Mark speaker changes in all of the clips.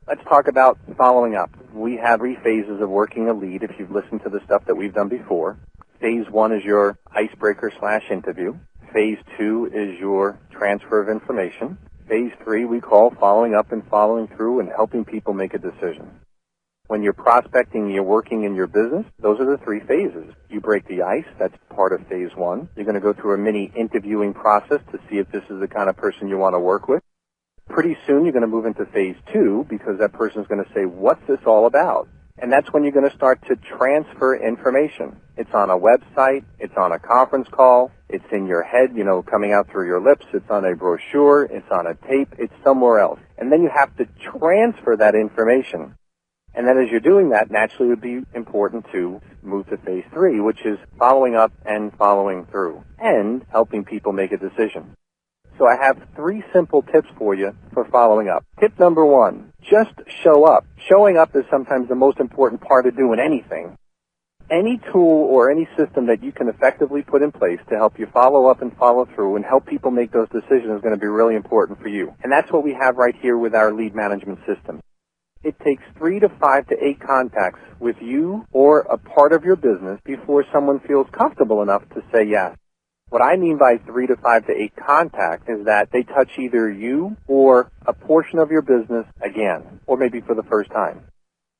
Speaker 1: Let's talk about following up. We have 3 phases of working a lead if you've listened to the stuff that we've done before. Phase 1 is your icebreaker/interview. Phase 2 is your transfer of information. Phase 3 we call following up and following through and helping people make a decision. When you're prospecting, you're working in your business, those are the 3 phases. You break the ice, that's part of phase 1. You're going to go through a mini interviewing process to see if this is the kind of person you want to work with. Pretty soon you're going to move into phase 2 because that person's going to say, what's this all about? And that's when you're going to start to transfer information. It's on a website, it's on a conference call, it's in your head, coming out through your lips, it's on a brochure, it's on a tape, it's somewhere else. And then you have to transfer that information. And then as you're doing that, naturally it would be important to move to phase 3, which is following up and following through, and helping people make a decision. So I have 3 simple tips for you for following up. Tip number 1, just show up. Showing up is sometimes the most important part of doing anything. Any tool or any system that you can effectively put in place to help you follow up and follow through and help people make those decisions is going to be really important for you. And that's what we have right here with our lead management system. It takes 3 to 5 to 8 contacts with you or a part of your business before someone feels comfortable enough to say yes. What I mean by 3 to 5 to 8 contacts is that they touch either you or a portion of your business again, or maybe for the first time.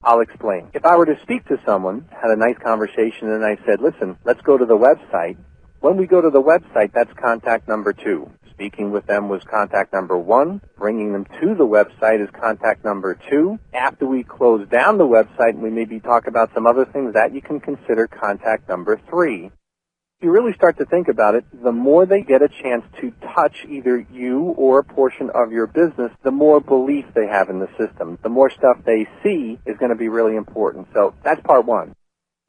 Speaker 1: I'll explain. If I were to speak to someone, had a nice conversation, and I said, listen, let's go to the website. When we go to the website, that's contact number 2. Speaking with them was contact number 1. Bringing them to the website is contact number 2. After we close down the website and we maybe talk about some other things, that you can consider contact number 3. If you really start to think about it, the more they get a chance to touch either you or a portion of your business, the more belief they have in the system. The more stuff they see is going to be really important. So that's part 1.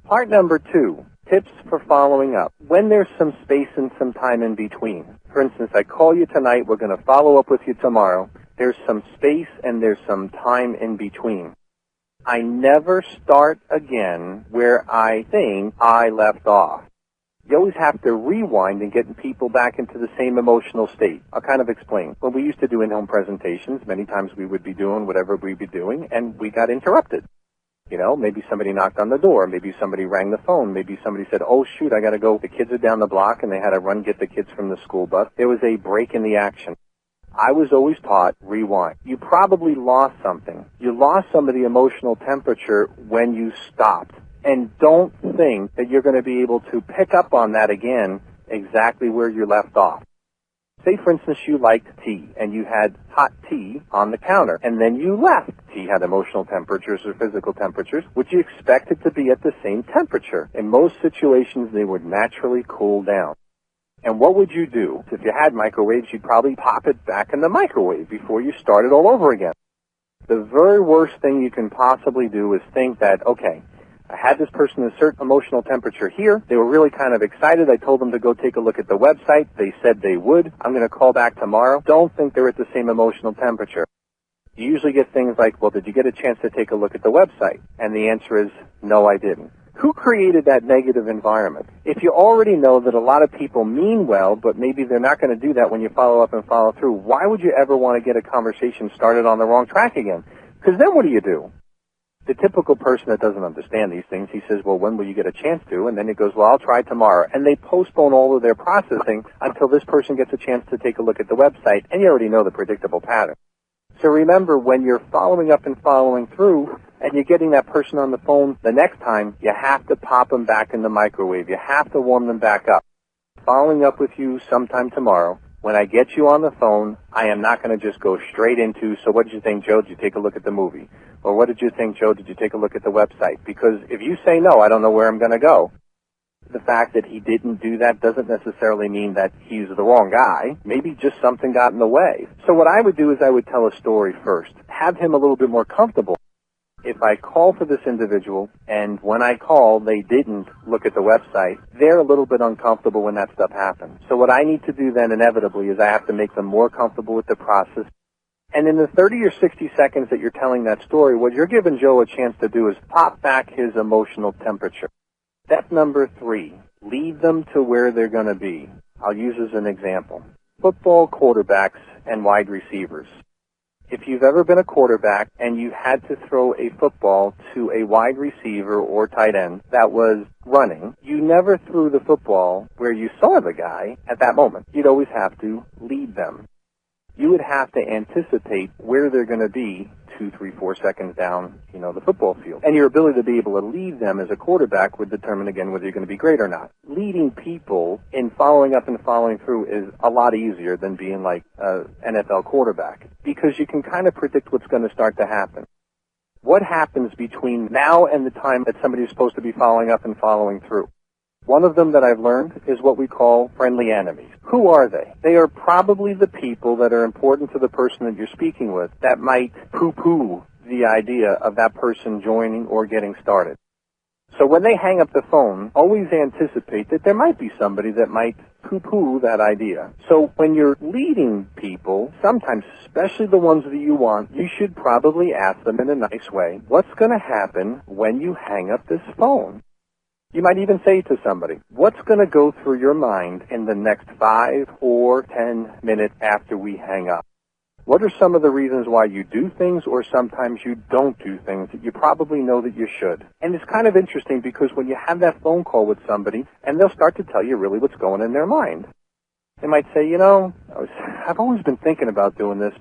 Speaker 1: Part number 2, tips for following up. When there's some space and some time in between. For instance, I call you tonight, we're going to follow up with you tomorrow. There's some space and there's some time in between. I never start again where I think I left off. You always have to rewind and get people back into the same emotional state. I'll kind of explain. When we used to do in-home presentations, many times we would be doing whatever we'd be doing, and we got interrupted. Maybe somebody knocked on the door, maybe somebody rang the phone, maybe somebody said, oh shoot, I gotta go, the kids are down the block, and they had to run get the kids from the school bus. There was a break in the action. I was always taught, rewind. You probably lost something. You lost some of the emotional temperature when you stopped. And don't think that you're going to be able to pick up on that again exactly where you left off. Say, for instance, you liked tea, and you had hot tea on the counter, and then you left. Tea had emotional temperatures or physical temperatures. Would you expect it to be at the same temperature? In most situations, they would naturally cool down. And what would you do? If you had microwaves, you'd probably pop it back in the microwave before you started all over again. The very worst thing you can possibly do is think that, okay, I had this person a certain emotional temperature here. They were really kind of excited. I told them to go take a look at the website. They said they would. I'm going to call back tomorrow. Don't think they're at the same emotional temperature. You usually get things like, well, did you get a chance to take a look at the website? And the answer is, no, I didn't. Who created that negative environment? If you already know that a lot of people mean well, but maybe they're not going to do that when you follow up and follow through, why would you ever want to get a conversation started on the wrong track again? Because then what do? The typical person that doesn't understand these things, he says, well, when will you get a chance to? And then he goes, well, I'll try tomorrow. And they postpone all of their processing until this person gets a chance to take a look at the website, and you already know the predictable pattern. So remember, when you're following up and following through, and you're getting that person on the phone the next time, you have to pop them back in the microwave. You have to warm them back up. Following up with you sometime tomorrow, when I get you on the phone, I am not going to just go straight into, so what did you think, Joe? Did you take a look at the movie? Or what did you think, Joe? Did you take a look at the website? Because if you say no, I don't know where I'm going to go. The fact that he didn't do that doesn't necessarily mean that he's the wrong guy. Maybe just something got in the way. So what I would do is I would tell a story first. Have him a little bit more comfortable. If I call for this individual, and when I call, they didn't look at the website, they're a little bit uncomfortable when that stuff happens. So what I need to do then inevitably is I have to make them more comfortable with the process. And in the 30 or 60 seconds that you're telling that story, what you're giving Joe a chance to do is pop back his emotional temperature. Step number 3, lead them to where they're going to be. I'll use as an example. Football quarterbacks and wide receivers. If you've ever been a quarterback and you had to throw a football to a wide receiver or tight end that was running, you never threw the football where you saw the guy at that moment. You'd always have to lead them. You would have to anticipate where they're going to be 2, 3, 4 seconds down, the football field. And your ability to be able to lead them as a quarterback would determine, again, whether you're going to be great or not. Leading people in following up and following through is a lot easier than being like an NFL quarterback, because you can kind of predict what's going to start to happen. What happens between now and the time that somebody's supposed to be following up and following through? One of them that I've learned is what we call friendly enemies. Who are they? They are probably the people that are important to the person that you're speaking with that might poo-poo the idea of that person joining or getting started. So when they hang up the phone, always anticipate that there might be somebody that might poo-poo that idea. So when you're leading people, sometimes, especially the ones that you want, you should probably ask them in a nice way, what's going to happen when you hang up this phone? You might even say to somebody, what's going to go through your mind in the next 5 or 10 minutes after we hang up? What are some of the reasons why you do things or sometimes you don't do things that you probably know that you should? And it's kind of interesting because when you have that phone call with somebody and they'll start to tell you really what's going in their mind. They might say, I've always been thinking about doing this,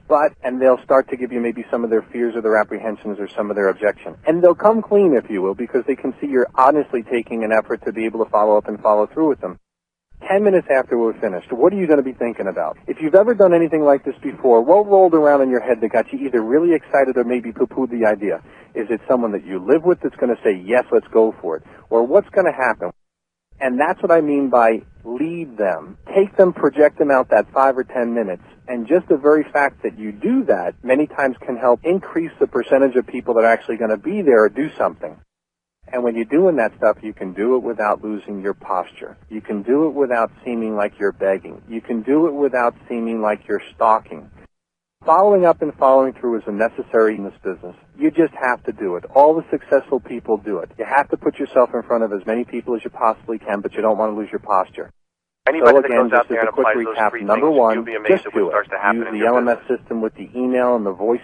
Speaker 1: and they'll start to give you maybe some of their fears or their apprehensions or some of their objections. And they'll come clean, if you will, because they can see you're honestly taking an effort to be able to follow up and follow through with them. 10 minutes after we're finished, what are you going to be thinking about? If you've ever done anything like this before, what rolled around in your head that got you either really excited or maybe poo-pooed the idea? Is it someone that you live with that's going to say, yes, let's go for it? Or what's going to happen? And that's what I mean by lead them. Take them, project them out that 5 or 10 minutes. And just the very fact that you do that many times can help increase the percentage of people that are actually going to be there or do something. And when you're doing that stuff, you can do it without losing your posture. You can do it without seeming like you're begging. You can do it without seeming like you're stalking. Following up and following through is a necessary in this business. You just have to do it. All the successful people do it. You have to put yourself in front of as many people as you possibly can, but you don't want to lose your posture.
Speaker 2: Anybody
Speaker 1: so
Speaker 2: that
Speaker 1: again,
Speaker 2: goes out
Speaker 1: just as
Speaker 2: there and
Speaker 1: a quick
Speaker 2: applies those
Speaker 1: recap,
Speaker 2: three
Speaker 1: number
Speaker 2: things,
Speaker 1: one,
Speaker 2: you'll be amazed
Speaker 1: just
Speaker 2: at
Speaker 1: do
Speaker 2: what starts
Speaker 1: it.
Speaker 2: to happen
Speaker 1: Use
Speaker 2: in
Speaker 1: the
Speaker 2: your
Speaker 1: LMS
Speaker 2: business.
Speaker 1: system with the email and the voice